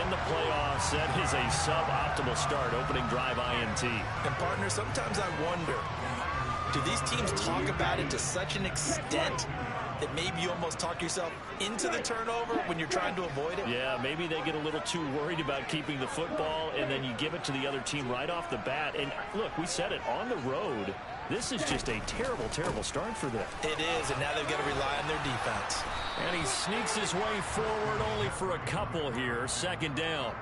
in the playoffs. That is a suboptimal start, opening drive INT. And, partner, sometimes I wonder, do these teams talk about it to such an extent that maybe you almost talk yourself into the turnover when you're trying to avoid it? Yeah, maybe they get a little too worried about keeping the football, and then you give it to the other team right off the bat. And, look, we said it, on the road, this is just a terrible, terrible start for them. It is, and now they've got to rely on their defense. And he sneaks his way forward only for a couple here. Second down.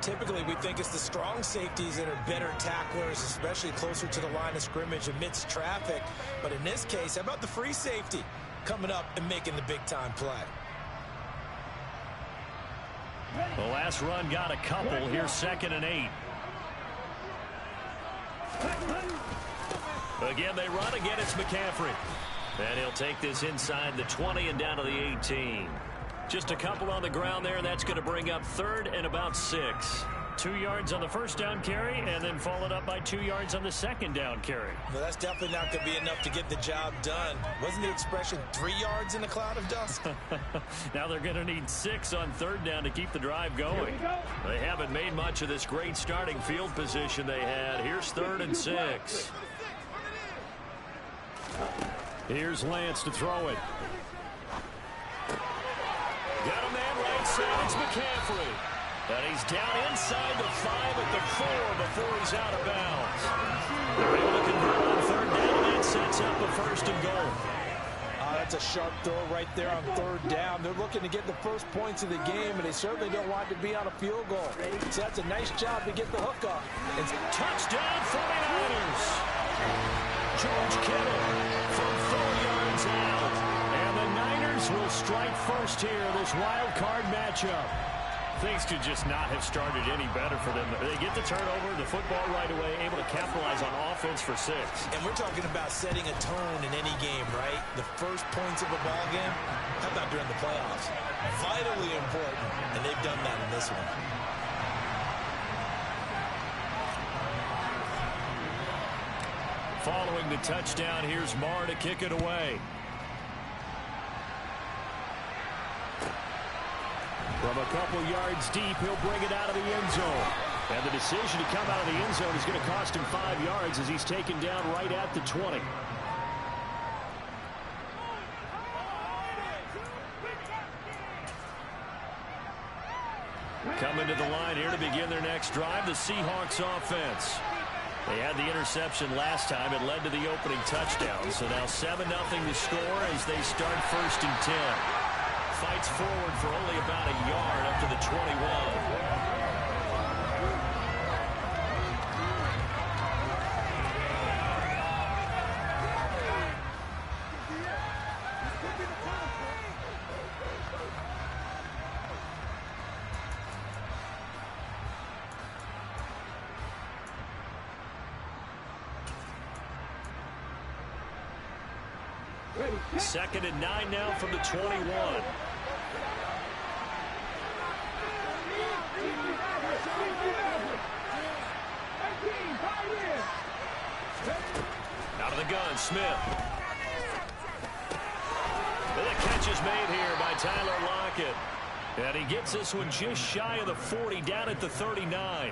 Typically, we think it's the strong safeties that are better tacklers, especially closer to the line of scrimmage amidst traffic. But in this case, how about the free safety coming up and making the big-time play? The last run got a couple. Here's 2nd and 8. Again, they run. Again, it's McCaffrey. And he'll take this inside the 20 and down to the 18. Just a couple on the ground there, and that's going to bring up 3rd and about 6. 2 yards on the first down carry, and then followed up by 2 yards on the second down carry. Well, that's definitely not going to be enough to get the job done. Wasn't the expression 3 yards in a cloud of dust? Now they're going to need 6 on 3rd down to keep the drive going. They haven't made much of this great starting field position they had. Here's 3rd and 6. Here's Lance to throw it. Got a man right side. It's McCaffrey. And he's down inside the 5 at the 4 before he's out of bounds. They're able to convert on 3rd down, and that sets up a 1st and goal. That's a sharp throw right there on 3rd down. They're looking to get the first points of the game, and they certainly don't want to be on a field goal. So that's a nice job to get the hook up. It's touchdown 49ers. George Kittle from 4 yards out. And the Niners will strike first here, this wild card matchup. Things could just not have started any better for them. They get the turnover, the football right away, able to capitalize on offense for 6. And we're talking about setting a tone in any game, right? The first points of a ball game, how about during the playoffs? Vitally important, and they've done that in this one. Following the touchdown, here's Marr to kick it away. From a couple yards deep, he'll bring it out of the end zone. And the decision to come out of the end zone is going to cost him 5 yards as he's taken down right at the 20. Coming to the line here to begin their next drive, the Seahawks offense. They had the interception last time. It led to the opening touchdown. So now 7-0 to score as they start 1st and 10. Fights forward for only about a yard up to the 21. Second and 9 now from the 21. Out of the gun, Smith. And the catch is made here by Tyler Lockett. And he gets this one just shy of the 40, down at the 39.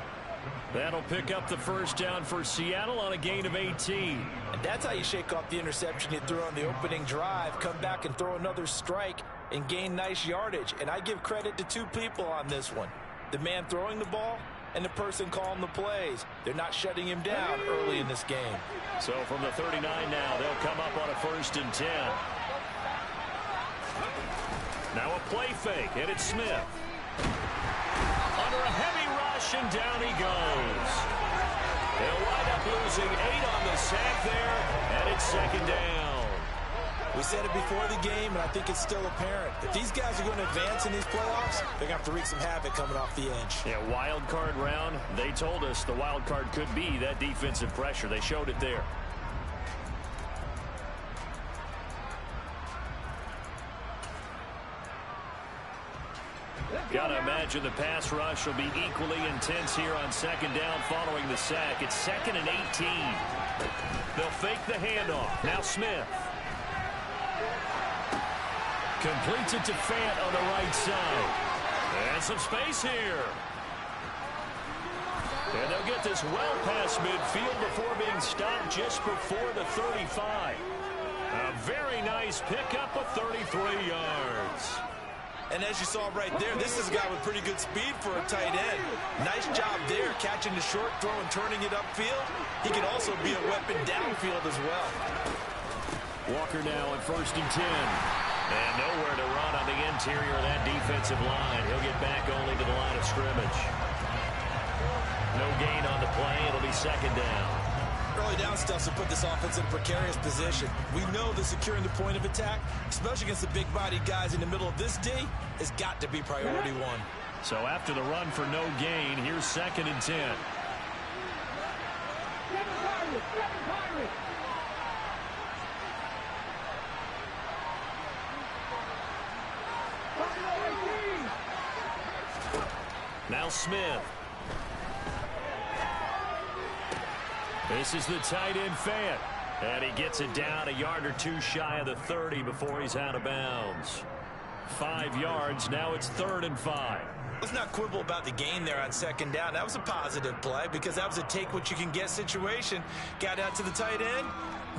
That'll pick up the first down for Seattle on a gain of 18. And that's how you shake off the interception you threw on the opening drive, come back and throw another strike and gain nice yardage. And I give credit to 2 people on this one. The man throwing the ball and the person calling the plays. They're not shutting him down early in this game. So from the 39 now, they'll come up on a 1st and 10. Now a play fake, and it's Smith. Under a heavy rush, and down he goes. They'll wind up losing 8 on the sack there, and it's 2nd down. We said it before the game, and I think it's still apparent. If these guys are going to advance in these playoffs, they're going to have to wreak some havoc coming off the edge. Yeah, wild card round. They told us the wild card could be that defensive pressure. They showed it there. Gotta imagine the pass rush will be equally intense here on 2nd down following the sack. It's 2nd and 18. They'll fake the handoff. Now Smith. Completes it to Fant on the right side. And Has some space here. And they'll get this well past midfield before being stopped just before the 35. A very nice pickup of 33 yards. And as you saw right there, this is a guy with pretty good speed for a tight end. Nice job there, catching the short throw and turning it upfield. He can also be a weapon downfield as well. Walker now at 1st and 10. And nowhere to run on the interior of that defensive line. He'll get back only to the line of scrimmage. No gain on the play. It'll be 2nd down. Early down stuff will put this offense in a precarious position. We know that securing the point of attack, especially against the big-bodied guys in the middle of this D, has got to be priority one. So after the run for no gain, here's 2nd and 10. Now Smith. This is the tight end Fant. And he gets it down a yard or two shy of the 30 before he's out of bounds. 5 yards. Now it's 3rd and 5. Let's not quibble about the gain there on 2nd down. That was a positive play because that was a take-what-you-can-get situation. Got out to the tight end.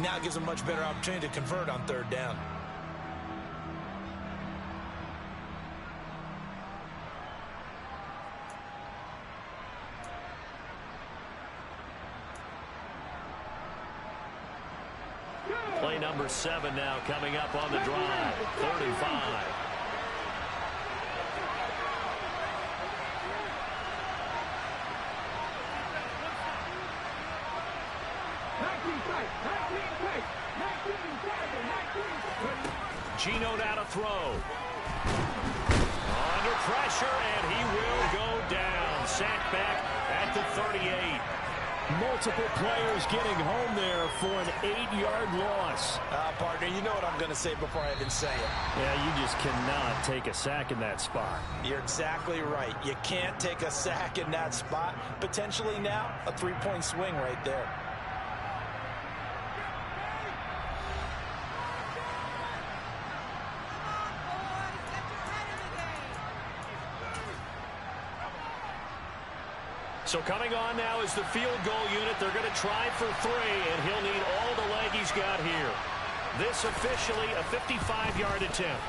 Now gives a much better opportunity to convert on 3rd down. Play number 7 now coming up on the drive. 3rd and 5. Gino now to throw. Under pressure, and he will go down. Sacked back at the 38. Multiple players getting home there for an 8-yard loss. Partner, you know what I'm going to say before I even say it. Yeah, you just cannot take a sack in that spot. You're exactly right. You can't take a sack in that spot. Potentially now a 3-point swing right there. So coming on now is the field goal unit. They're going to try for 3, and he'll need all the leg he's got here. This officially a 55-yard attempt.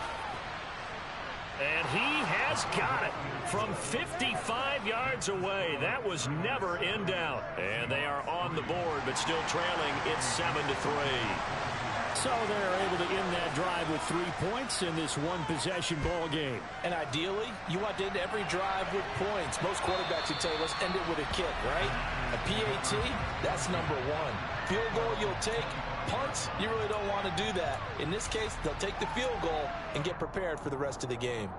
And he has got it from 55 yards away. That was never in doubt. And they are on the board, but still trailing. It's 7-3. So they're able to end that drive with 3 points in this one-possession ball game. And ideally, you want to end every drive with points. Most quarterbacks would tell you, let's end it with a kick, right? A PAT, that's number 1. Field goal you'll take. Punts, you really don't want to do that. In this case, they'll take the field goal and get prepared for the rest of the game.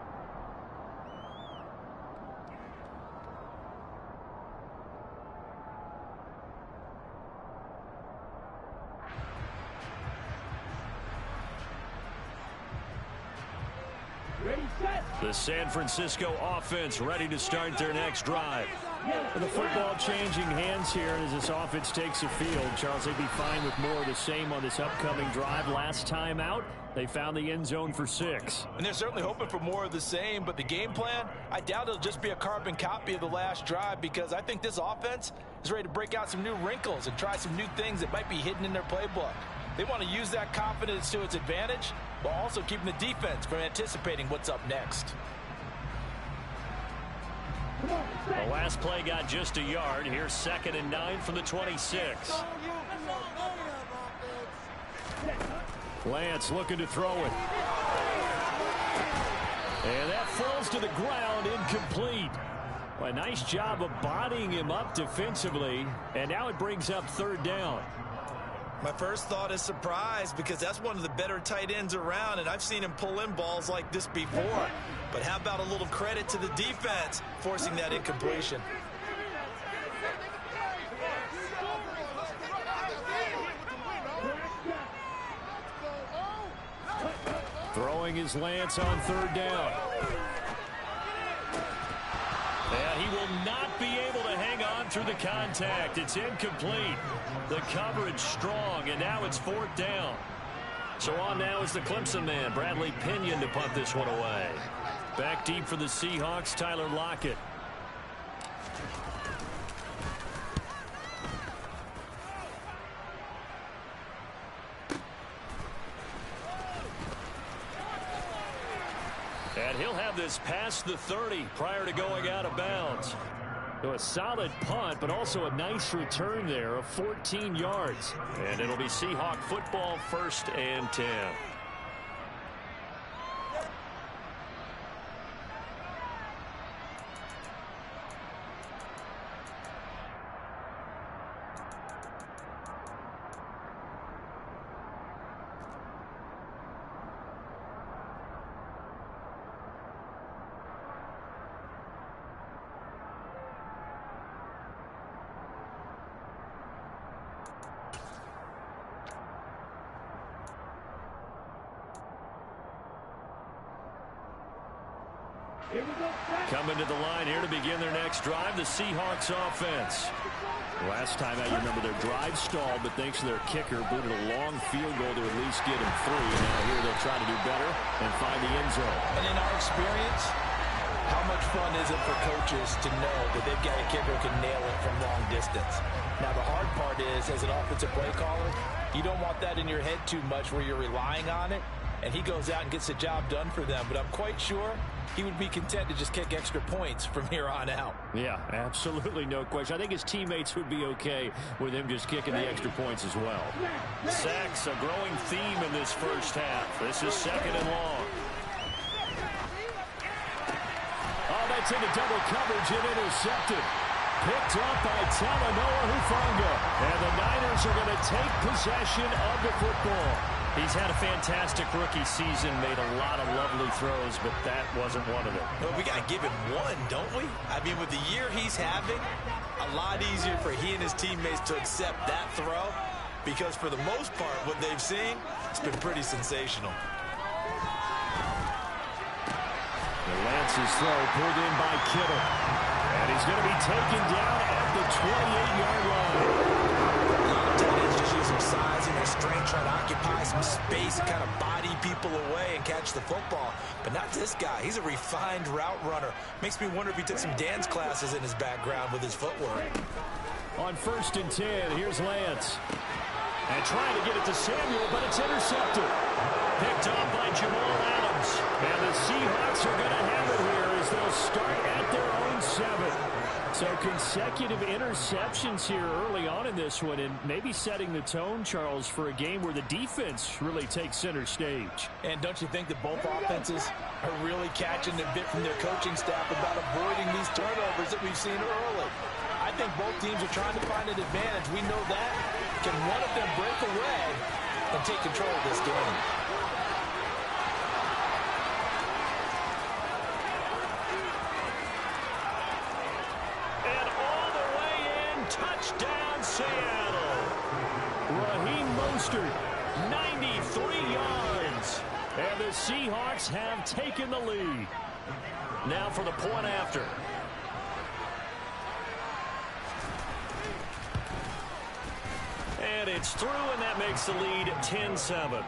The San Francisco offense ready to start their next drive. With the football changing hands here as this offense takes the field, Charles, they'd be fine with more of the same on this upcoming drive. Last time out, they found the end zone for 6. And they're certainly hoping for more of the same, but the game plan, I doubt it'll just be a carbon copy of the last drive because I think this offense is ready to break out some new wrinkles and try some new things that might be hidden in their playbook. They want to use that confidence to its advantage, while also keeping the defense from anticipating what's up next. The last play got just a yard. Here's 2nd and 9 from the 26. Lance looking to throw it. And that falls to the ground, incomplete. Well, a nice job of bodying him up defensively. And now it brings up 3rd down. My first thought is surprise because that's one of the better tight ends around, and I've seen him pull in balls like this before. But how about a little credit to the defense forcing that incompletion? Throwing his Lance on 3rd down. And he will not be able to hang on through the contact. It's incomplete. The coverage strong, and now it's 4th down. So on now is the Clemson man, Bradley Pinion, to punt this one away. Back deep for the Seahawks, Tyler Lockett. And he'll have this past the 30 prior to going out of bounds. So a solid punt, but also a nice return there of 14 yards. And it'll be Seahawk football, 1st and 10. Coming to the line here to begin their next drive, the Seahawks offense. Last time out, you remember their drive stalled, but thanks to their kicker, booted a long field goal to at least get him 3. And now here they'll try to do better and find the end zone. And in our experience, how much fun is it for coaches to know that they've got a kicker who can nail it from long distance? Now, the hard part is, as an offensive play caller, you don't want that in your head too much where you're relying on it, and he goes out and gets the job done for them. But I'm quite sure he would be content to just kick extra points from here on out. Yeah, absolutely no question. I think his teammates would be okay with him just kicking the extra points as well. Sacks, a growing theme in this first half. This is 2nd and long. Oh, that's into double coverage and intercepted. Picked up by Talanoa Hufanga. And the Niners are going to take possession of the football. He's had a fantastic rookie season, made a lot of lovely throws, but that wasn't one of them. Well, we got to give him one, don't we? I mean, with the year he's having, a lot easier for he and his teammates to accept that throw, because for the most part, what they've seen, it's been pretty sensational. The Lance's throw pulled in by Kittle. And he's going to be taken down at the 28-yard line. Tight ends just using size and their strength, trying to occupy some space and kind of body people away and catch the football. But not this guy. He's a refined route runner. Makes me wonder if he took some dance classes in his background with his footwork. On 1st and 10, here's Lance. And trying to get it to Samuel, but it's intercepted. Picked up by Jamal Adams. And the Seahawks are going to have it here as they'll start at their own 7. So consecutive interceptions here early on in this one, and maybe setting the tone, Charles, for a game where the defense really takes center stage. And don't you think that both offenses are really catching the bit from their coaching staff about avoiding these turnovers that we've seen early? I think both teams are trying to find an advantage. We know that. Can one of them break away and take control of this game? Touchdown, Seattle. Raheem Mostert, 93 yards. And the Seahawks have taken the lead. Now for the point after. And it's through, and that makes the lead 10-7.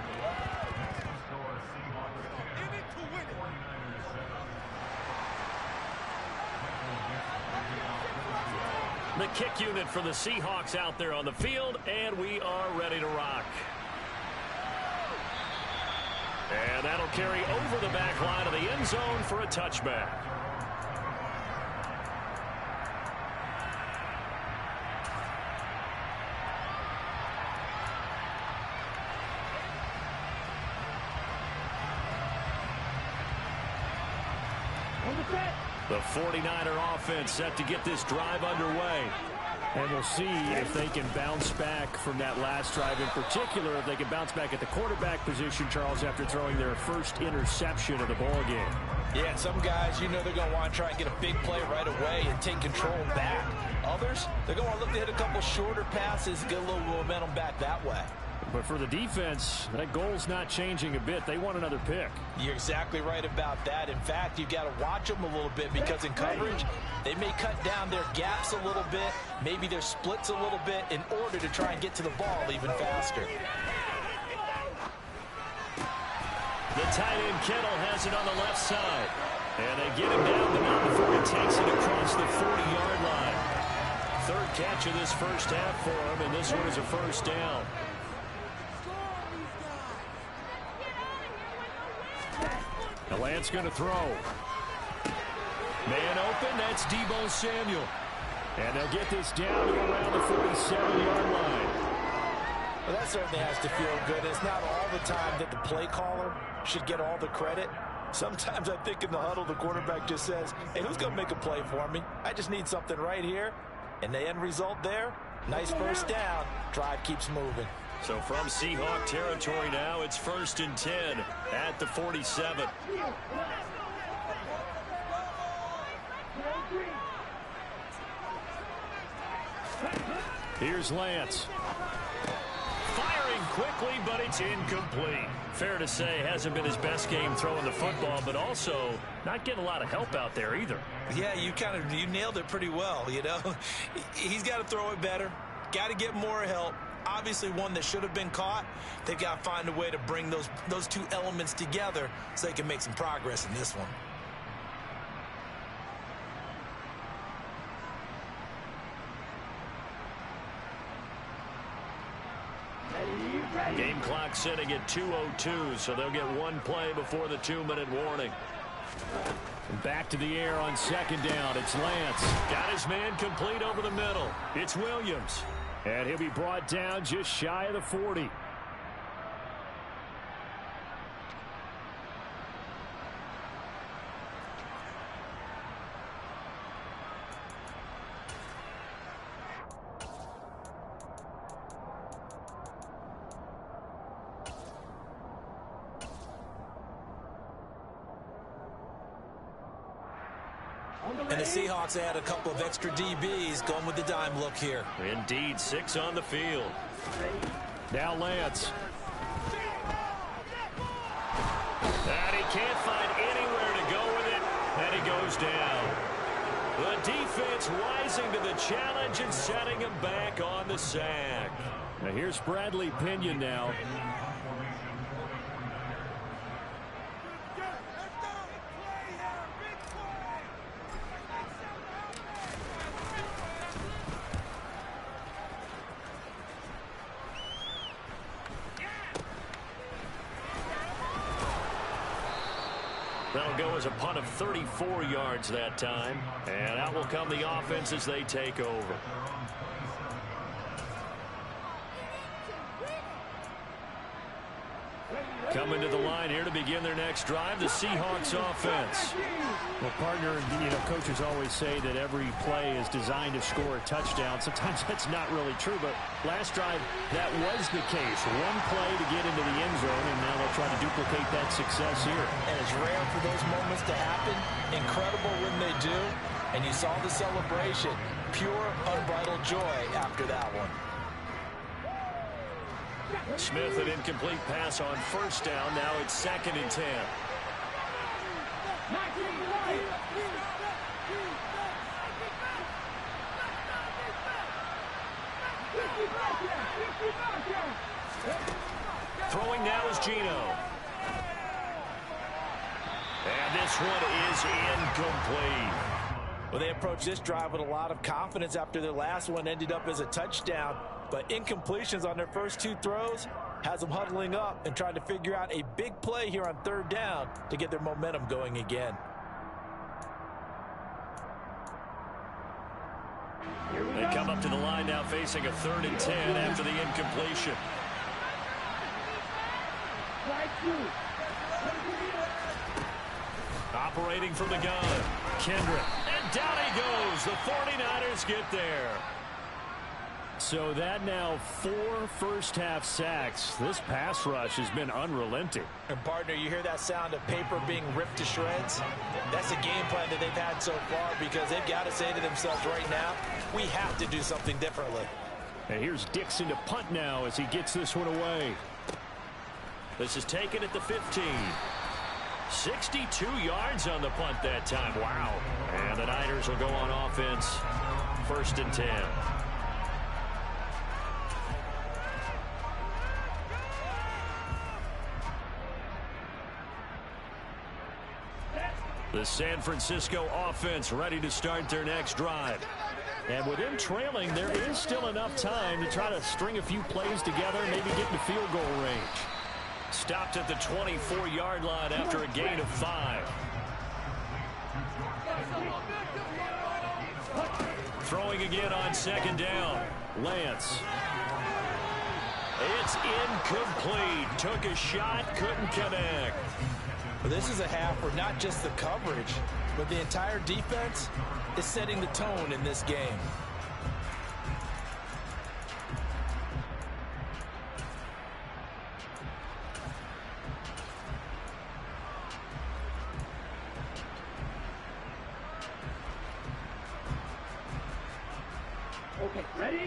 The kick unit for the Seahawks out there on the field, and we are ready to rock. And that'll carry over the back line of the end zone for a touchback. The 49er offense set to get this drive underway. And we'll see if they can bounce back from that last drive, in particular, if they can bounce back at the quarterback position, Charles, after throwing their first interception of the ballgame. Yeah, some guys, you know they're going to want to try and get a big play right away and take control back. Others, they're going to look to hit a couple shorter passes and get a little momentum back that way. But for the defense, that goal's not changing a bit. They want another pick. You're exactly right about that. In fact, you've got to watch them a little bit, because in coverage, they may cut down their gaps a little bit, maybe their splits a little bit, in order to try and get to the ball even faster. The tight end Kittle has it on the left side. And they get him down, but not before he takes it across the 40-yard line. Third catch of this first half for him, and this one is a first down. The Lance going to throw. Man open, that's Deebo Samuel. And they'll get this down to around the 47-yard line. Well, that certainly has to feel good. It's not all the time that the play caller should get all the credit. Sometimes I think in the huddle, the quarterback just says, hey, who's going to make a play for me? I just need something right here. And the end result there, nice first down. Drive keeps moving. So from Seahawk territory now, it's 1st and 10 at the 47. Here's Lance. Firing quickly, but it's incomplete. Fair to say, hasn't been his best game throwing the football, but also not getting a lot of help out there either. Yeah, you nailed it pretty well, you know. He's got to throw it better. Got to get more help. Obviously one that should have been caught. They've got to find a way to bring those two elements together so they can make some progress in this one. Game clock sitting at 2:02, so they'll get one play before the 2-minute warning. Back to the air on 2nd down. It's Lance. Got his man complete over the middle. It's Williams. And he'll be brought down just shy of the 40. And the Seahawks add a couple of extra DBs going with the dime look here. Indeed, 6 on the field. Now Lance. And he can't find anywhere to go with it, and he goes down. The defense rising to the challenge and setting him back on the sack. Now here's Bradley Pinion now. That'll go as a punt of 34 yards that time. And out will come the offense as they take over. Coming to the line here to begin their next drive, the Seahawks offense. Well, partner, coaches always say that every play is designed to score a touchdown. Sometimes that's not really true, but last drive, that was the case. One play to get into the end zone, and now they'll try to duplicate that success here. And it's rare for those moments to happen. Incredible when they do. And you saw the celebration. Pure, unbridled joy after that one. Smith, an incomplete pass on 1st down. Now it's 2nd and 10. Throwing now is Gino. And this one is incomplete. Well, they approached this drive with a lot of confidence after their last one ended up as a touchdown. But incompletions on their first 2 throws has them huddling up and trying to figure out a big play here on 3rd down to get their momentum going again. They come up to the line now facing a 3rd and 10 after the incompletion. Operating from the gun, Kendrick. And down he goes. The 49ers get there. So that now 4 first-half sacks. This pass rush has been unrelenting. And, partner, you hear that sound of paper being ripped to shreds? That's a game plan that they've had so far because they've got to say to themselves right now, we have to do something differently. And here's Dixon to punt now as he gets this one away. This is taken at the 15. 62 yards on the punt that time. Wow. And the Niners will go on offense. 1st and 10. The San Francisco offense ready to start their next drive. And with him trailing, there is still enough time to try to string a few plays together, maybe get into field goal range. Stopped at the 24-yard line after a gain of 5. Throwing again on second down. Lance. It's incomplete. Took a shot, couldn't connect. Well, this is a half where not just the coverage, but the entire defense is setting the tone in this game.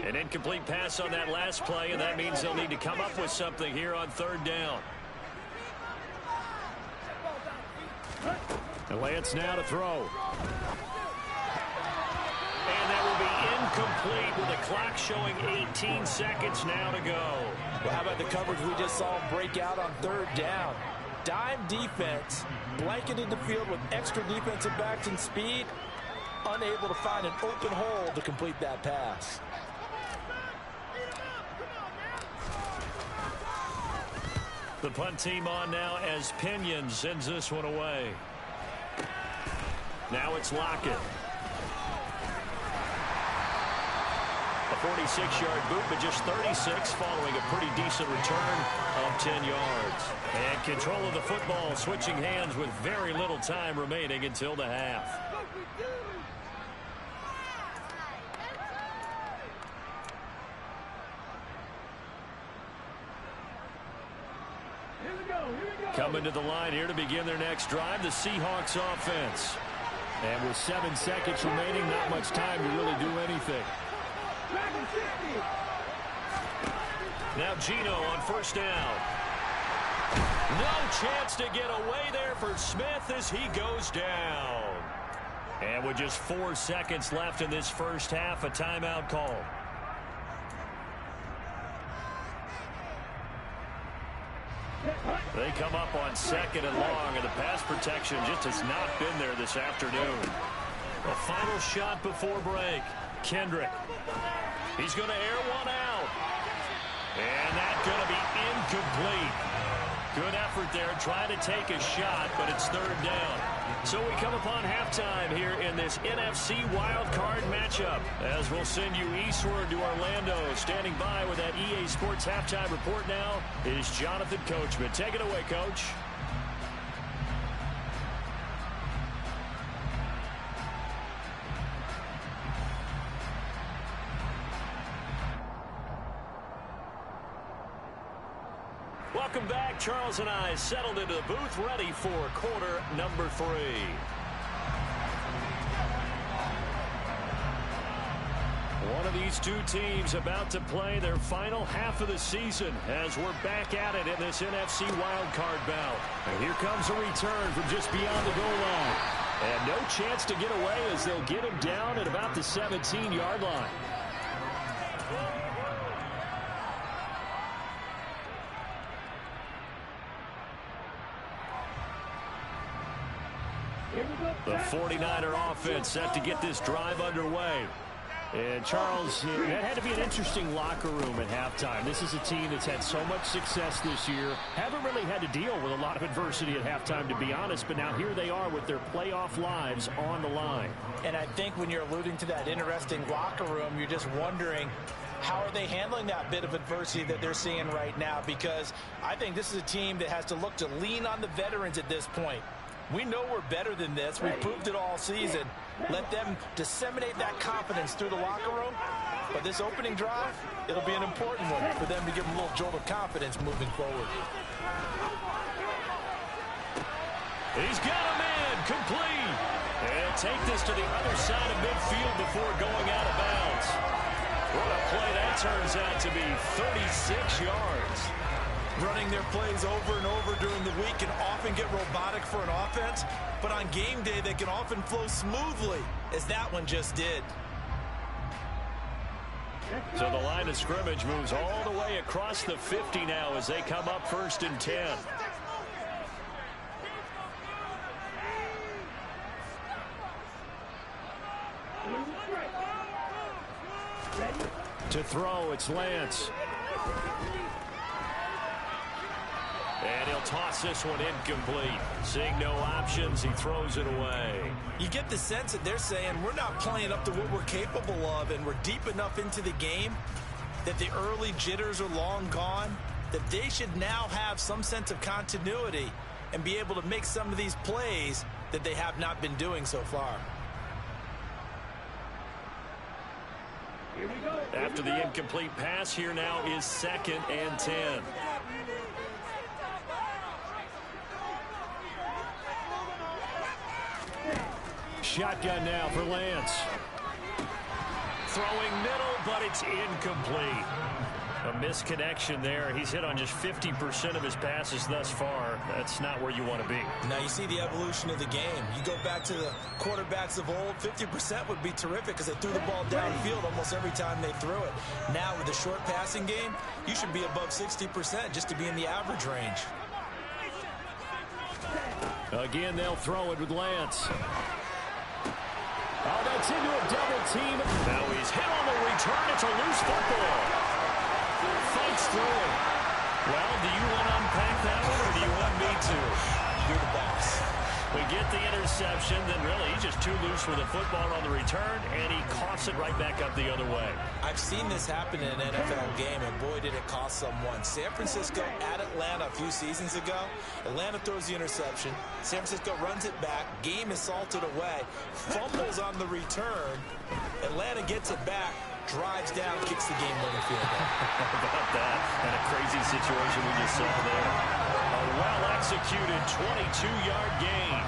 An incomplete pass on that last play, and that means they'll need to come up with something here on third down. And Lance now to throw. And that will be incomplete with the clock showing 18 seconds now to go. Well, how about the coverage we just saw break out on third down? Dime defense, blanketed the field with extra defensive backs and speed, unable to find an open hole to complete that pass. The punt team on now as Pinion sends this one away. Now it's Lockett. A 46-yard boot, but just 36 following a pretty decent return of 10 yards. And control of the football switching hands with very little time remaining until the half. Coming to the line here to begin their next drive, the Seahawks offense. And with 7 seconds remaining, not much time to really do anything. Now Gino on first down. No chance to get away there for Smith as he goes down. And with just 4 seconds left in this first half, a timeout call. They come up on second and long, and the pass protection just has not been there this afternoon. A final shot before break. Kendrick. He's going to air one out. And that's going to be incomplete. Good effort there, trying to take a shot, but it's third down. So we come upon halftime here in this NFC wildcard matchup. As we'll send you eastward to Orlando. Standing by with that EA Sports halftime report now is Jonathan Coachman. Take it away, Coach. Welcome back. Charles and I settled into the booth, ready for quarter number 3. One of these two teams about to play their final half of the season as we're back at it in this NFC wildcard bout. And here comes a return from just beyond the goal line. And no chance to get away as they'll get him down at about the 17-yard line. The 49er offense set to get this drive underway. And Charles, that had to be an interesting locker room at halftime. This is a team that's had so much success this year. Haven't really had to deal with a lot of adversity at halftime, to be honest. But now here they are with their playoff lives on the line. And I think when you're alluding to that interesting locker room, you're just wondering, how are they handling that bit of adversity that they're seeing right now? Because I think this is a team that has to look to lean on the veterans at this point. We know we're better than this. We've proved it all season. Let them disseminate that confidence through the locker room. But this opening drive, it'll be an important one for them to give them a little jolt of confidence moving forward. He's got a man complete. And take this to the other side of midfield before going out of bounds. What a play that turns out to be, 36 yards. Running their plays over and over during the week can often get robotic for an offense, but on game day they can often flow smoothly, as that one just did. So the line of scrimmage moves all the way across the 50 now as they come up 1st and 10. To throw, it's Lance. And he'll toss this one incomplete. Seeing no options, he throws it away. You get the sense that they're saying we're not playing up to what we're capable of, and we're deep enough into the game that the early jitters are long gone, that they should now have some sense of continuity and be able to make some of these plays that they have not been doing so far. After the incomplete pass, here now is 2nd and 10. Shotgun now for Lance. Throwing middle, but it's incomplete. A misconnection there. He's hit on just 50% of his passes thus far. That's not where you want to be. Now you see the evolution of the game. You go back to the quarterbacks of old, 50% would be terrific because they threw the ball downfield almost every time they threw it. Now with the short passing game, you should be above 60% just to be in the average range. Again, they'll throw it with Lance. Oh, that's into a double team. Now he's hit on the return. It's a loose football. Fights through it. Well, do you want to unpack that one, or do you want me to? You're the boss. We get the interception, then really he's just too loose with the football on the return, and he coughs it right back up the other way. I've seen this happen in an NFL game, and boy, did it cost someone. San Francisco at Atlanta a few seasons ago. Atlanta throws the interception. San Francisco runs it back. Game is salted away. Fumbles on the return. Atlanta gets it back. Drives down, kicks the game-winning field goal. How about that? And a crazy situation we just saw there. A well-executed 22-yard gain.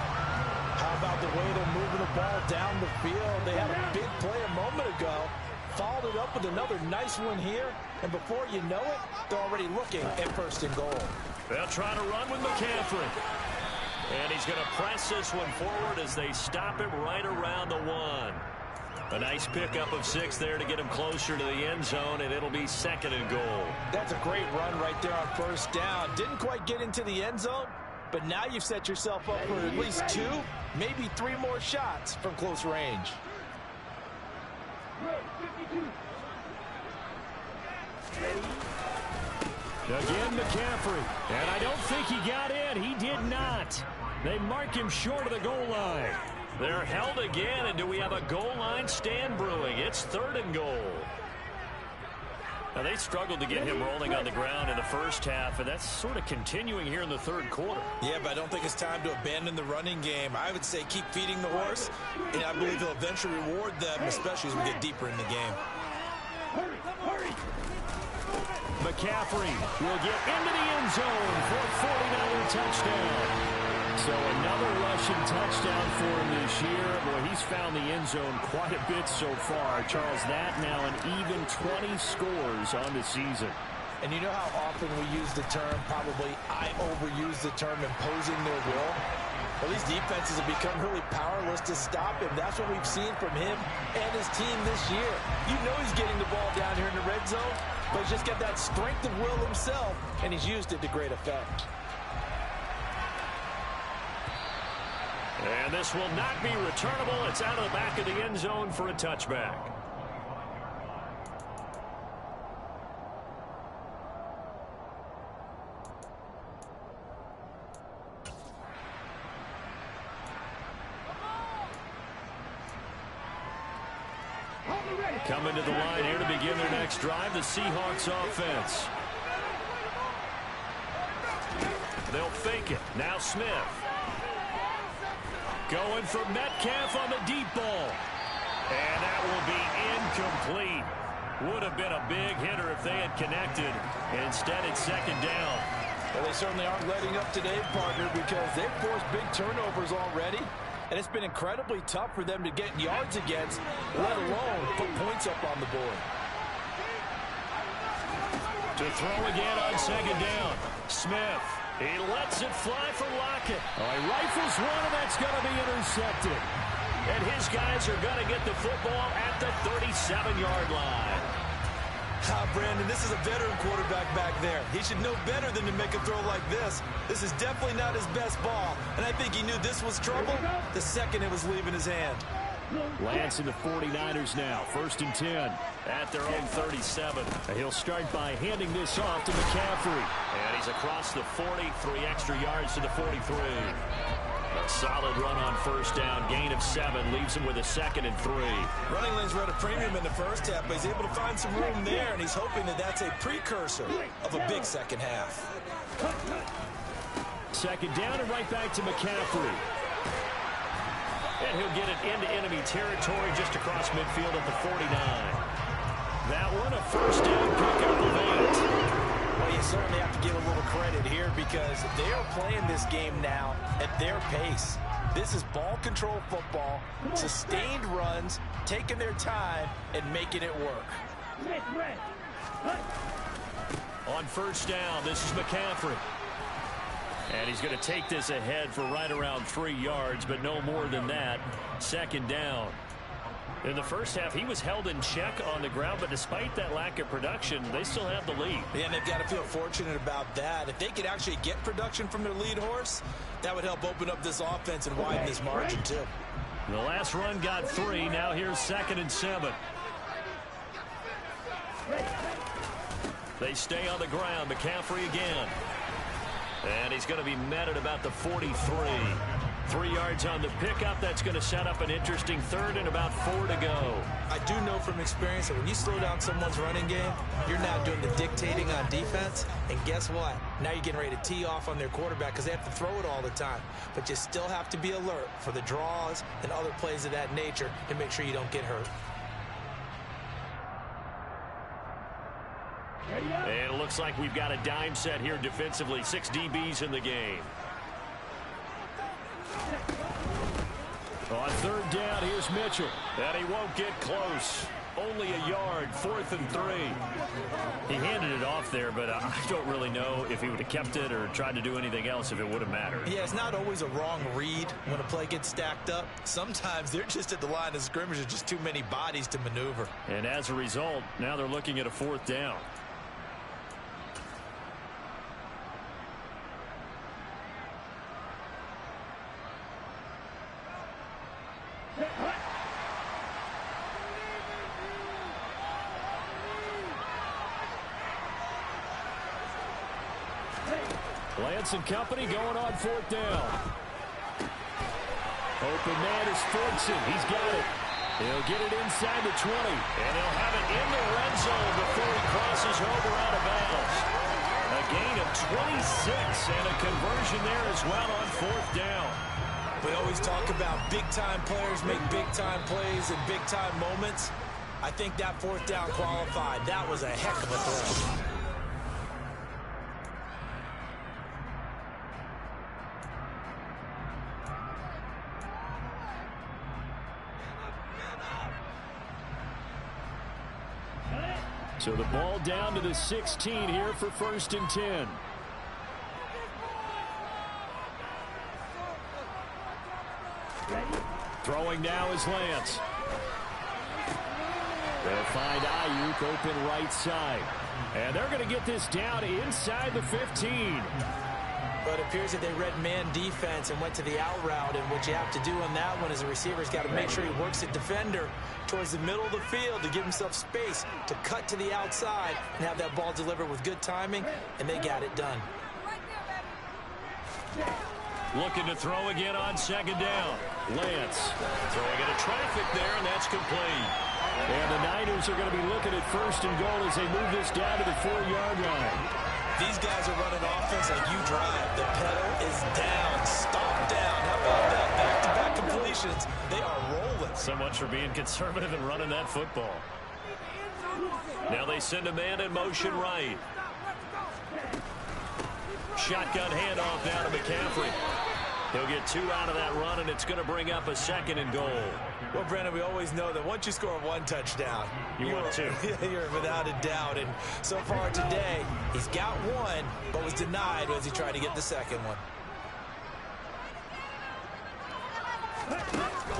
How about the way they're moving the ball down the field? They had a big play a moment ago. Followed it up with another nice one here. And before you know it, they're already looking at 1st and goal. They'll try to run with McCaffrey. And he's going to press this one forward as they stop him right around the 1. A nice pickup of 6 there to get him closer to the end zone, and it'll be 2nd and goal. That's a great run right there on 1st down. Didn't quite get into the end zone, but now you've set yourself up for at least 2, maybe 3 more shots from close range. Again, McCaffrey. And I don't think he got in. He did not. They mark him short of the goal line. They're held again, and do we have a goal line stand brewing? It's 3rd and goal. Now, they struggled to get him rolling on the ground in the first half, and that's sort of continuing here in the 3rd quarter. Yeah, but I don't think it's time to abandon the running game. I would say keep feeding the horse, and I believe he'll eventually reward them, especially as we get deeper in the game. McCaffrey will get into the end zone for a 49er touchdown. So another rushing touchdown for him this year. Boy, he's found the end zone quite a bit so far. Charles, that now an even 20 scores on the season. And you know how often we use the term, probably I overuse the term imposing their will? Well, these defenses have become really powerless to stop him. That's what we've seen from him and his team this year. You know he's getting the ball down here in the red zone, but he's just got that strength of will himself, and he's used it to great effect. And this will not be returnable. It's out of the back of the end zone for a touchback. Coming to the line here to begin their next drive, the Seahawks offense. They'll fake it. Now Smith. Going for Metcalf on the deep ball. And that will be incomplete. Would have been a big hitter if they had connected. Instead, it's 2nd down. Well, they certainly aren't letting up today, partner, because they've forced big turnovers already. And it's been incredibly tough for them to get yards against, let alone put points up on the board. To throw again on 2nd down. Smith. He lets it fly for Lockett. Oh, he rifles one, and that's going to be intercepted. And his guys are going to get the football at the 37-yard line. Brandon, this is a veteran quarterback back there. He should know better than to make a throw like this. This is definitely not his best ball, and I think he knew this was trouble the second it was leaving his hand. Lance and the 49ers now. 1st and 10 at their own 37. He'll start by handing this off to McCaffrey. And he's across the 40, 3 extra yards to the 43. A solid run on 1st down. Gain of 7 leaves him with a 2nd and 3. Running lanes were at a premium in the first half, but he's able to find some room there, and he's hoping that that's a precursor of a big second half. 2nd down and right back to McCaffrey. And he'll get it into enemy territory just across midfield at the 49. That one, a 1st down pickup of 8. Well, you certainly have to give a little credit here because they are playing this game now at their pace. This is ball control football, sustained runs, taking their time, and making it work. On 1st down, this is McCaffrey. And he's going to take this ahead for right around 3 yards, but no more than that. 2nd down. In the first half, he was held in check on the ground, but despite that lack of production, they still have the lead. Yeah, and they've got to feel fortunate about that. If they could actually get production from their lead horse, that would help open up this offense and widen this margin, too. The last run got 3. Now here's 2nd and 7. They stay on the ground. McCaffrey again. And he's going to be met at about the 43. 3 yards on the pickup. That's going to set up an interesting 3rd and about 4 to go. I do know from experience that when you slow down someone's running game, you're now doing the dictating on defense. And guess what? Now you're getting ready to tee off on their quarterback because they have to throw it all the time. But you still have to be alert for the draws and other plays of that nature to make sure you don't get hurt. And it looks like we've got a dime set here defensively. 6 DBs in the game. On 3rd down, here's Mitchell. And he won't get close. Only a yard. 4th and 3. He handed it off there, but I don't really know if he would have kept it or tried to do anything else if it would have mattered. Yeah, it's not always a wrong read when a play gets stacked up. Sometimes they're just at the line of scrimmage. There's just too many bodies to maneuver. And as a result, now they're looking at a 4th down. Lance and company going on 4th down. Open man is Fortson. He's got it. He'll get it inside the 20. And he'll have it in the red zone before he crosses over out of bounds. A gain of 26 and a conversion there as well on 4th down. We always talk about big-time players make big-time plays in big-time moments. I think that 4th down qualified. That was a heck of a throw. So the ball down to the 16 here for 1st and 10. Throwing now is Lance. They'll find Ayuk open right side. And they're going to get this down inside the 15. But it appears that they read man defense and went to the out route. And what you have to do on that one is a receiver's got to make sure he works the defender towards the middle of the field to give himself space to cut to the outside and have that ball delivered with good timing. And they got it done. Looking to throw again on 2nd down. Lance throwing into traffic there, and that's complete. And the Niners are going to be looking at 1st and goal as they move this down to the 4-yard line. These guys are running offense like you drive. The pedal is down. Stop down. How about that? Back-to-back completions. They are rolling. So much for being conservative and running that football. Now they send a man in motion right. Shotgun handoff down to McCaffrey. He'll get 2 out of that run, and it's going to bring up a 2nd and goal. Well, Brandon, we always know that once you score 1 touchdown, you want 2. You're without a doubt. And so far today, he's got 1, but was denied as he tried to get the 2nd one.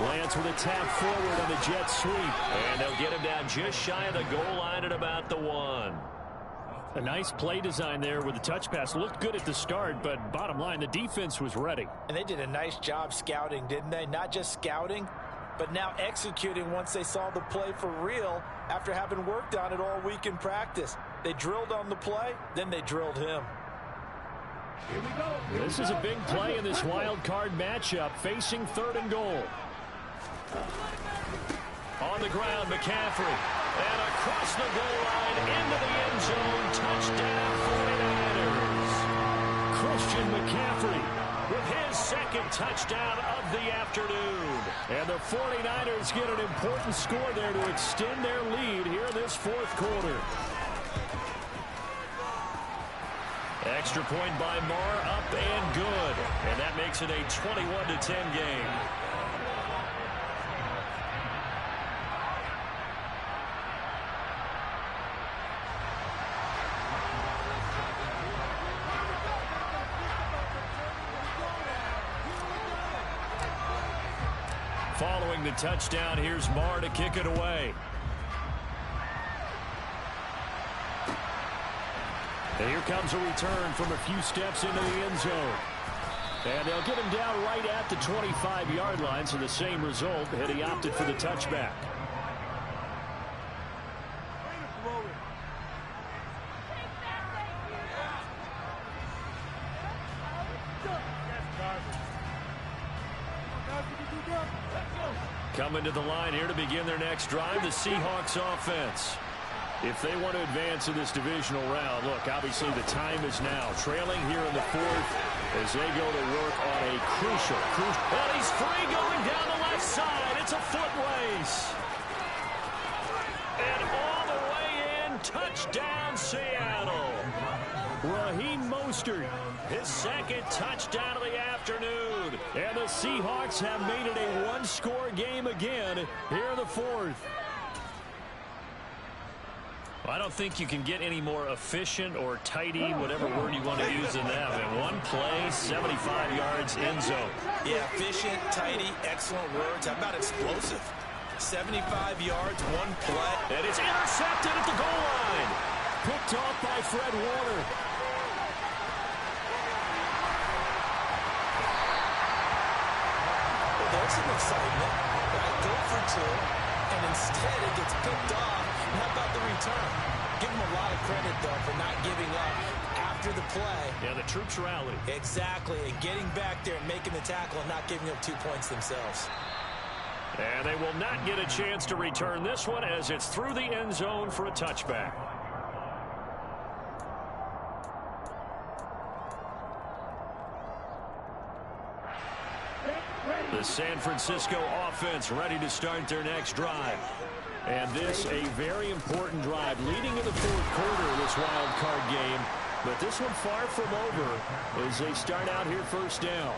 Lance with a tap forward on the jet sweep. And they'll get him down just shy of the goal line at about the 1. A nice play design there with the touch pass. Looked good at the start, but bottom line, the defense was ready. And they did a nice job scouting, didn't they? Not just scouting, but now executing once they saw the play for real after having worked on it all week in practice. They drilled on the play, then they drilled him. This is a big play in this wild card matchup, facing 3rd and goal. On the ground, McCaffrey. And across the goal line, into the end zone, touchdown 49ers. Christian McCaffrey with his 2nd touchdown of the afternoon. And the 49ers get an important score there to extend their lead here in this 4th quarter. Extra point by Marr, up and good. And that makes it a 21-10 game. Following the touchdown, here's Marr to kick it away. And here comes a return from a few steps into the end zone. And they'll get him down right at the 25-yard line, so the same result had he opted for the touchback. Coming to the line here to begin their next drive, the Seahawks offense. If they want to advance in this divisional round, look, obviously the time is now. Trailing here in the 4th as they go to work on a crucial. And he's free going down the left side. It's a foot race. And all the way in, touchdown Seattle. Raheem Mostert, his 2nd touchdown of the afternoon. And the Seahawks have made it a one-score game again here in the 4th. I don't think you can get any more efficient or tidy, whatever word you want to use in that. And one play, 75 yards, end zone. Yeah, efficient, tidy, excellent words. How about explosive? 75 yards, one play. And it's intercepted at the goal line. Picked off by Fred Warner. Well, there's some excitement. Right? Go for 2, and instead it gets picked off. How about the return? Give them a lot of credit, though, for not giving up after the play. Yeah, the troops rallied. Exactly, and getting back there and making the tackle and not giving up 2 points themselves. And they will not get a chance to return this one as it's through the end zone for a touchback. The San Francisco offense ready to start their next drive. And this a very important drive leading in the 4th quarter of this wild card game. But this one far from over as they start out here 1st down.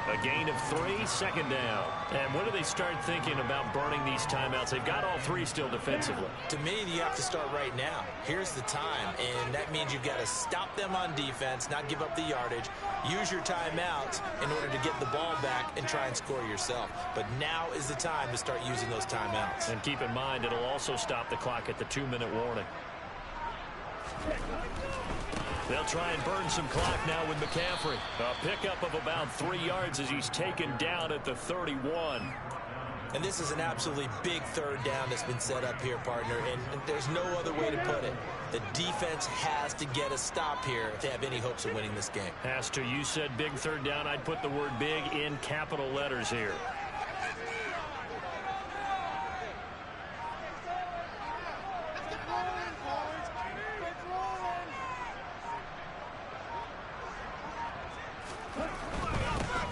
A gain of 3, 2nd down. And when do they start thinking about burning these timeouts? They've got all 3 still defensively. To me, you have to start right now. Here's the time, and that means you've got to stop them on defense, not give up the yardage, use your timeouts in order to get the ball back and try and score yourself. But now is the time to start using those timeouts. And keep in mind, it'll also stop the clock at the 2-minute warning. They'll try and burn some clock now with McCaffrey. A pickup of about 3 yards as he's taken down at the 31. And this is an absolutely big 3rd down that's been set up here, partner, and there's no other way to put it. The defense has to get a stop here if they have any hopes of winning this game. Has to. You said big 3rd down. I'd put the word big in capital letters here.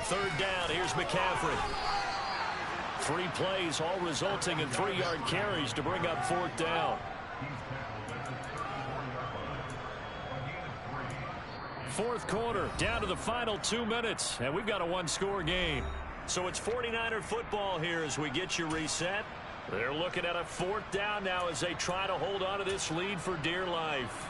Third down, here's McCaffrey. 3 plays, all resulting in 3-yard carries to bring up 4th down. 4th quarter, down to the final 2 minutes, and we've got a one-score game. So it's 49er football here as we get you reset. They're looking at a 4th down now as they try to hold on to this lead for dear life.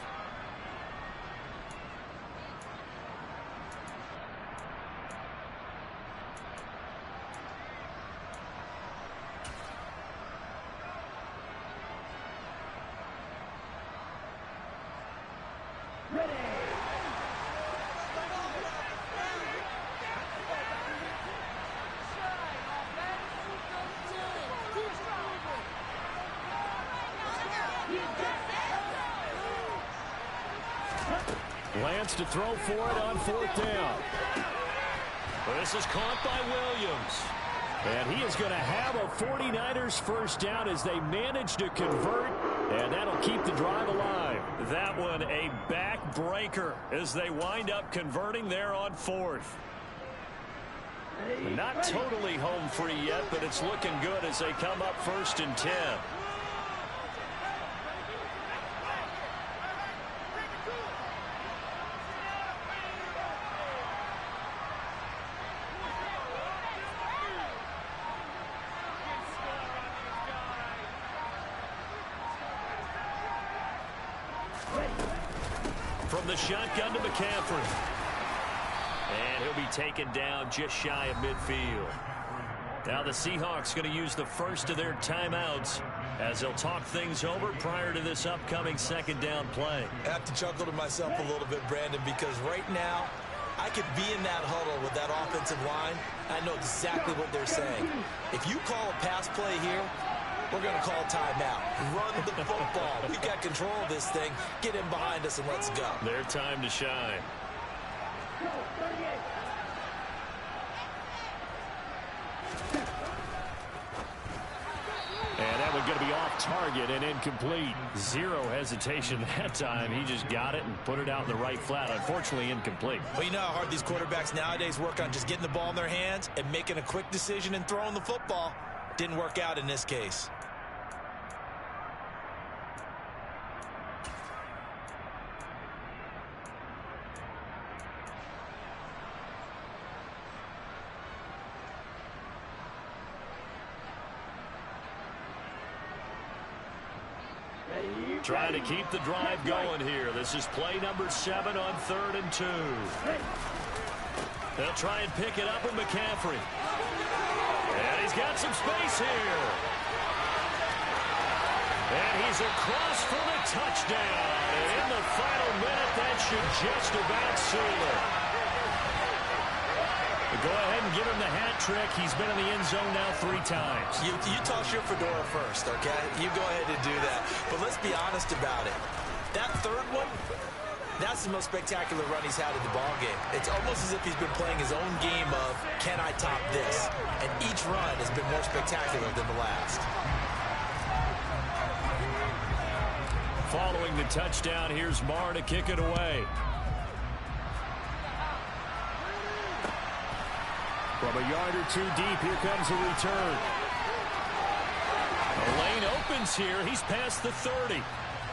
Lance to throw for it on 4th down. This is caught by Williams. And he is going to have a 49ers first down as they manage to convert, and that'll keep the drive alive. That one a backbreaker as they wind up converting there on 4th. Not totally home free yet, but it's looking good as they come up 1st and 10. From the shotgun to McCaffrey. And he'll be taken down just shy of midfield. Now the Seahawks going to use the first of their timeouts as they'll talk things over prior to this upcoming 2nd down play. I have to chuckle to myself a little bit, Brandon, because right now I could be in that huddle with that offensive line. I know exactly what they're saying. If you call a pass play here, we're going to call timeout. Run the football. We've got control of this thing. Get in behind us and let's go. Their time to shine. And that one's going to be off target and incomplete. Zero hesitation that time. He just got it and put it out in the right flat. Unfortunately, incomplete. Well, you know how hard these quarterbacks nowadays work on just getting the ball in their hands and making a quick decision and throwing the football. Didn't work out in this case. Trying to keep the drive going here. This is play number 7 on 3rd and 2. They'll try and pick it up with McCaffrey. And he's got some space here. And he's across for the touchdown. And in the final minute, that should just about seal it. Go ahead and give him the hat trick. He's been in the end zone now 3 times. You toss your fedora first, okay? You go ahead and do that. But let's be honest about it. That 3rd one, that's the most spectacular run he's had in the ballgame. It's almost as if he's been playing his own game of, can I top this? And each run has been more spectacular than the last. Following the touchdown, here's Marr to kick it away. From a yard or 2 deep, here comes a return. The lane opens here. He's past the 30.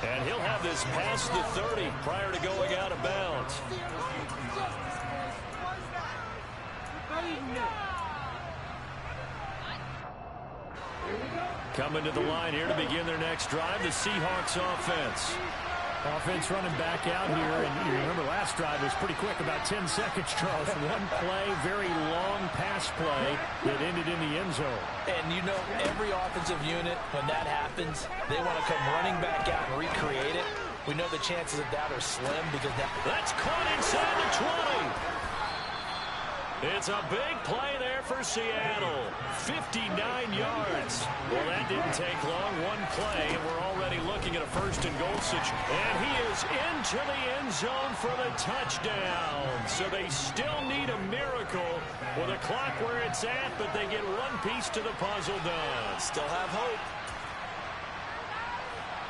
And he'll have this past the 30 prior to going out of bounds. Coming to the line here to begin their next drive, the Seahawks offense. Offense running back out here, and you remember last drive was pretty quick, about 10 seconds, Charles. One play, very long pass play that ended in the end zone. And you know, every offensive unit, when that happens, they want to come running back out and recreate it. We know the chances of that are slim because that's caught inside the 20. It's a big play there for Seattle. 59 yards. Well, that didn't take long. One play, and we're already looking at a 1st and goal situation. And he is into the end zone for the touchdown. So they still need a miracle with a clock where it's at, but they get one piece to the puzzle done. Still have hope.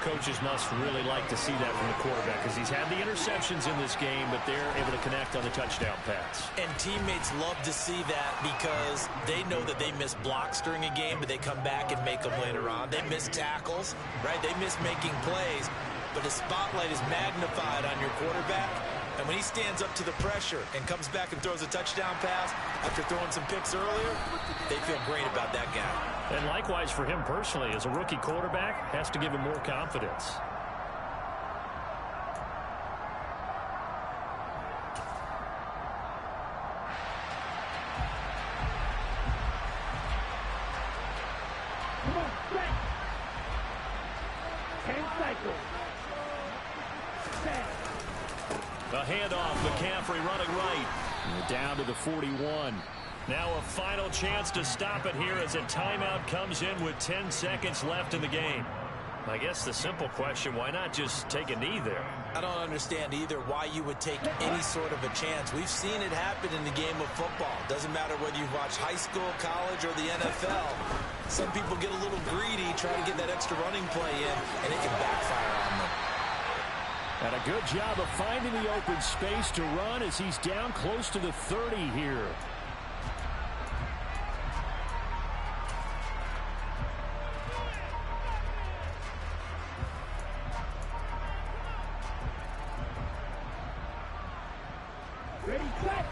Coaches must really like to see that from the quarterback because he's had the interceptions in this game, but they're able to connect on the touchdown pass. And teammates love to see that because they know that they miss blocks during a game, but they come back and make them later on. They miss tackles, right? They miss making plays, but the spotlight is magnified on your quarterback. And when he stands up to the pressure and comes back and throws a touchdown pass after throwing some picks earlier, they feel great about that guy. And likewise for him personally, as a rookie quarterback, has to give him more confidence. Come on, set. 10 cycles. Set. A handoff, McCaffrey running right. Down to the 41. Now a final chance to stop it here as a timeout comes in with 10 seconds left in the game. I guess the simple question, why not just take a knee there? I don't understand either why you would take any sort of a chance. We've seen it happen in the game of football. Doesn't matter whether you've watched high school, college, or the NFL. Some people get a little greedy, try to get that extra running play in, and it can backfire on them. And a good job of finding the open space to run as he's down close to the 30 here.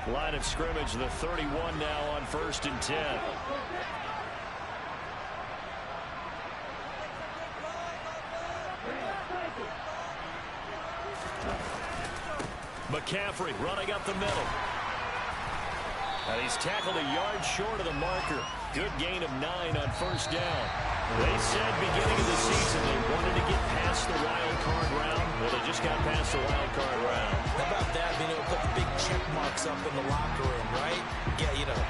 Line of scrimmage, the 31 now on 1st and 10. McCaffrey running up the middle. And he's tackled a yard short of the marker. Good gain of 9 on 1st down. They said beginning of the season they wanted to get past the wild card round. Well, they just got past the wild card round. How about that? Being able to put the big check marks up in the locker room, right? Yeah, you know,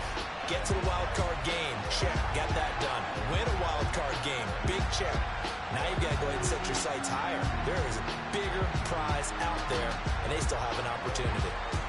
get to the wild card game. Check. Got that done. Win a wild card game. Big check. Now you've got to go ahead and set your sights higher. There is a bigger prize out there, and they still have an opportunity.